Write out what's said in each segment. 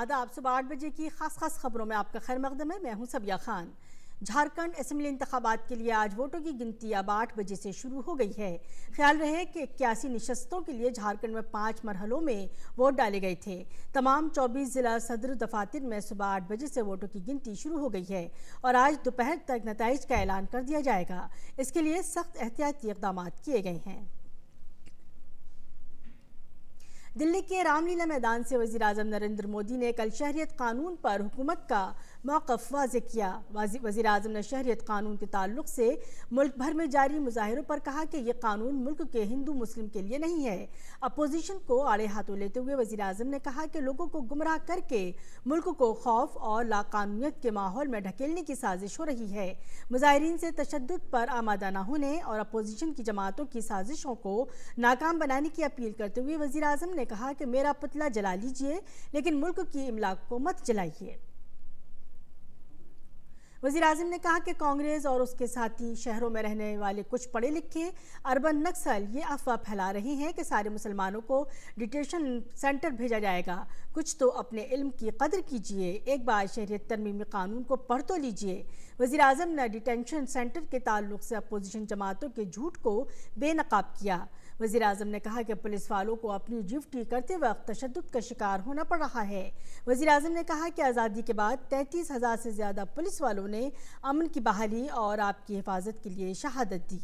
आदाब। सुबह 8 बजे की खास खबरों में आपका खैर मकदम है। मैं हूं सबिया खान। झारखंड असेंबली इंतखाबात के लिए आज वोटों की गिनती अब 8 बजे से शुरू हो गई है। ख्याल रहे कि 81 निशस्तों के लिए झारखंड में 5 मरहलों में वोट डाले गए थे। तमाम 24 जिला सदर दफातर में सुबह 8 बजे से वोटों की गिनती शुरू हो गई है और आज दोपहर तक नताइज का ऐलान कर दिया जाएगा। इसके लिए सख्त एहतियाती इक़दाम किए गए हैं। दिल्ली के रामलीला मैदान से वज़ीर आज़म नरेंद्र मोदी ने कल शहरियत कानून पर हुकूमत का मौक़िफ़ वाज़ेह किया। वज़ीर आज़म ने शहरियत कानून के ताल्लुक़ से मुल्क भर में जारी मुज़ाहिरों पर कहा कि ये कानून मुल्क के हिंदू मुस्लिम के लिए नहीं है। अपोजिशन को आड़े हाथों लेते हुए वज़ीर आज़म ने कहा कि लोगों को गुमराह करके मुल्क को खौफ और लाकानूनियत के माहौल में ढकेलने की साजिश हो रही है। मुज़ाहिरीन से तशद्दुद पर आमादा न होने और अपोजिशन की जमातों की साजिशों को नाकाम बनाने की अपील करते हुए वज़ीर आज़म ने कहा कि मेरा पुतला जला लीजिए लेकिन मुल्क की इमलाक को मत जलाइए। वज़ीर आज़म ने कहा कि कांग्रेस और उसके साथी शहरों में रहने वाले कुछ पढ़े लिखे अरबन नक्सल ये अफवाह फैला रहे हैं कि सारे मुसलमानों को डिटेंशन सेंटर भेजा जाएगा। कुछ तो अपने इल्म की कदर कीजिए, एक बार शहरियत तरमीमी कानून को पढ़ तो लीजिए। वज़ीर आज़म ने डिटेंशन सेंटर के ताल्लुक़ से अपोजिशन जमातों के झूठ को बेनकाब किया। वज़ीर आज़म ने कहा कि पुलिस वालों को अपनी ड्यूटी करते वक्त तशद्दुद का शिकार होना पड़ रहा है। वज़ीर आज़म ने कहा कि आज़ादी के बाद 33,000 से ज़्यादा पुलिस वालों ने अमन की बहाली और आपकी हिफाजत के लिए शहादत दी।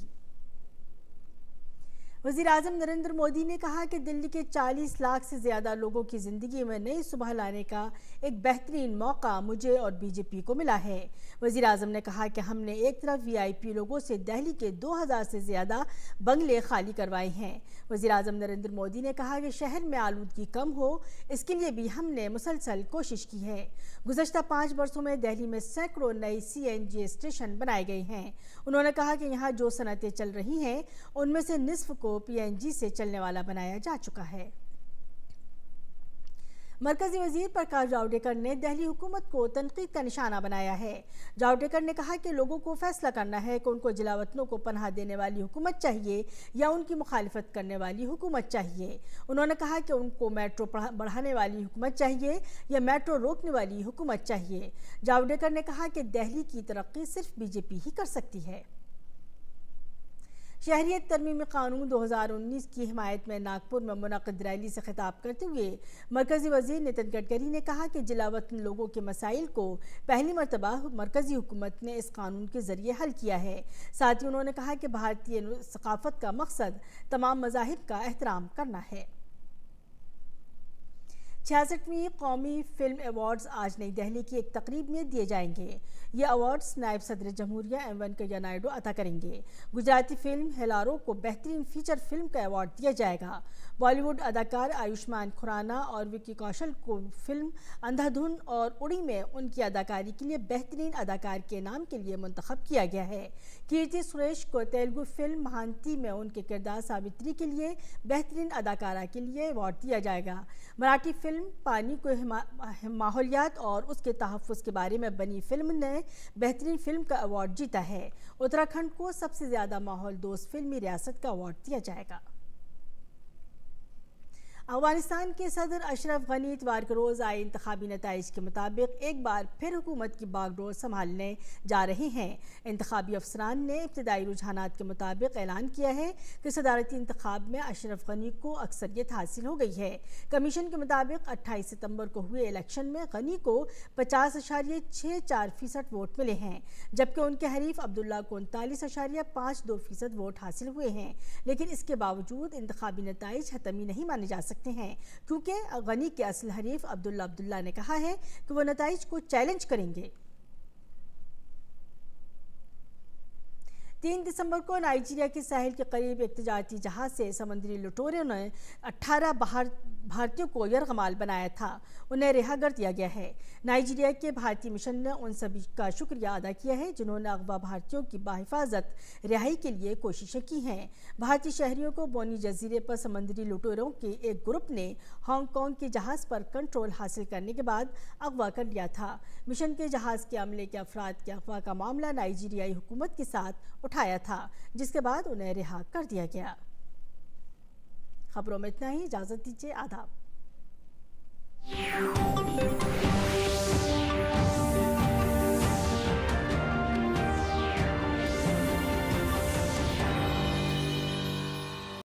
वज़ीर आज़म नरेंद्र मोदी ने कहा कि दिल्ली के 40 लाख से ज़्यादा लोगों की ज़िंदगी में नई सुबह लाने का एक बेहतरीन मौका मुझे और बीजेपी को मिला है। वज़ीर आज़म ने कहा कि हमने एक तरफ वीआईपी लोगों से दिल्ली के 2000 से ज़्यादा बंगले खाली करवाए हैं। वज़ीर आज़म नरेंद्र मोदी ने कहा कि शहर में आलूदगी कम हो, इसके लिए भी हमने मुसलसल कोशिश की है। गुज़श्ता 5 वर्षों में दिल्ली में सैकड़ों नए CNG स्टेशन बनाए गए हैं। उन्होंने कहा कि यहाँ जो सनतें चल रही हैं उनमें से निस्फ को PNG से चलने वाला बनाया जा चुका है। मरकजी वजीर प्रकाश जावड़ेकर ने दिल्ली हुकूमत को तनकीद का निशाना बनाया है। जावड़ेकर ने कहा कि लोगों को फैसला करना है कि उनको जिलावतनों को पनाह देने वाली हुकूमत चाहिए या उनकी मुखालिफत करने वाली हुकूमत चाहिए। उन्होंने कहा कि उनको मेट्रो बढ़ाने वाली हुकूमत चाहिए या मेट्रो रोकने वाली हुकूमत चाहिए। जावड़ेकर ने कहा कि दिल्ली की तरक्की सिर्फ बीजेपी ही कर सकती है। शहरियत तरमीमी कानून 2019 की हिमायत में नागपुर में मुनक़िद रैली से खिताब करते हुए मरकजी वजीर नितिन गडकरी ने कहा कि जिलावतन लोगों के मसाइल को पहली मरतबा मरकजी हुकूमत ने इस कानून के ज़रिए हल किया है। साथ ही उन्होंने कहा कि भारतीय सकाफ़त का मकसद तमाम मज़ाहिब का एहतराम करना है। 66वीं कौमी फिल्म अवार्ड्स आज नई दिल्ली की एक तकरीब में दिए जाएंगे। ये अवार्ड्स नायब सदर जमहूरिया वेंकैया नायडू अता करेंगे। गुजराती फिल्म हेलारो को बेहतरीन फीचर फिल्म का अवार्ड दिया जाएगा। बॉलीवुड अदाकार आयुष्मान खुराना और विकी कौशल को फिल्म अंधाधुन और उड़ी में उनकी अदाकारी के लिए बेहतरीन अदाकार के इनाम के लिए मुंतखब किया गया है। कीर्ति सुरेश को तेलुगु फिल्म महांती में उनके किरदार सावित्री के लिए बेहतरीन अदाकारा के लिए अवार्ड दिया जाएगा। मराठी फिल्म पानी को माहौलियात और उसके तहफ़्फ़ुज़ के बारे में बनी फिल्म ने बेहतरीन फिल्म का अवार्ड जीता है। उत्तराखंड को सबसे ज़्यादा माहौल दोस्त फिल्मी रियासत का अवार्ड दिया जाएगा। अफगानिस्तान के सदर अशरफ गनी इतवार के रोज़ आए इंतखाबी नताइज के मुताबिक एक बार फिर हुकूमत की बागडोर संभालने जा रहे हैं। इंतखाबी अफसरान ने इब्तदाई रुझानात के मुताबिक ऐलान किया है कि सदारती इंतखाब में अशरफ गनी को अक्सरियत हासिल हो गई है। कमीशन के मुताबिक 28 सितंबर को हुए इलेक्शन में गनी को 50.64% वोट मिले हैं, जबकि उनके हरीफ अब्दुल्ला को 39.52% वोट हासिल हुए हैं। लेकिन इसके बावजूद इंतखाबी नताइज हतमी नहीं माने जा सकते हैं, क्योंकि गनी के असल हरीफ अब्दुल्ला ने कहा है कि वो नताइज को चैलेंज करेंगे। 3 दिसंबर को नाइजीरिया के साहिल के करीब एक तिजारती जहाज से समुद्री लुटेरों ने 18 भारतीयों को यरगमाल बनाया था। उन्हें रिहा कर दिया गया है। नाइजीरिया के भारतीय मिशन ने उन सभी का शुक्रिया अदा किया है जिन्होंने अगवा भारतीयों की बाहिफाजत रिहाई के लिए कोशिशें की हैं। भारतीय शहरियों को बोनी जजीरे पर समुद्री लुटेरों के एक ग्रुप ने हांगकांग के जहाज़ पर कंट्रोल हासिल करने के बाद अगवा कर लिया था। मिशन के जहाज़ के अमले के अफराद के अगवा का मामला नाइजीरियाई हुकूमत के साथ उठाया था, जिसके बाद उन्हें रिहा कर दिया गया। खबरों में इतना ही। इजाज़त दीजिए। आदाब।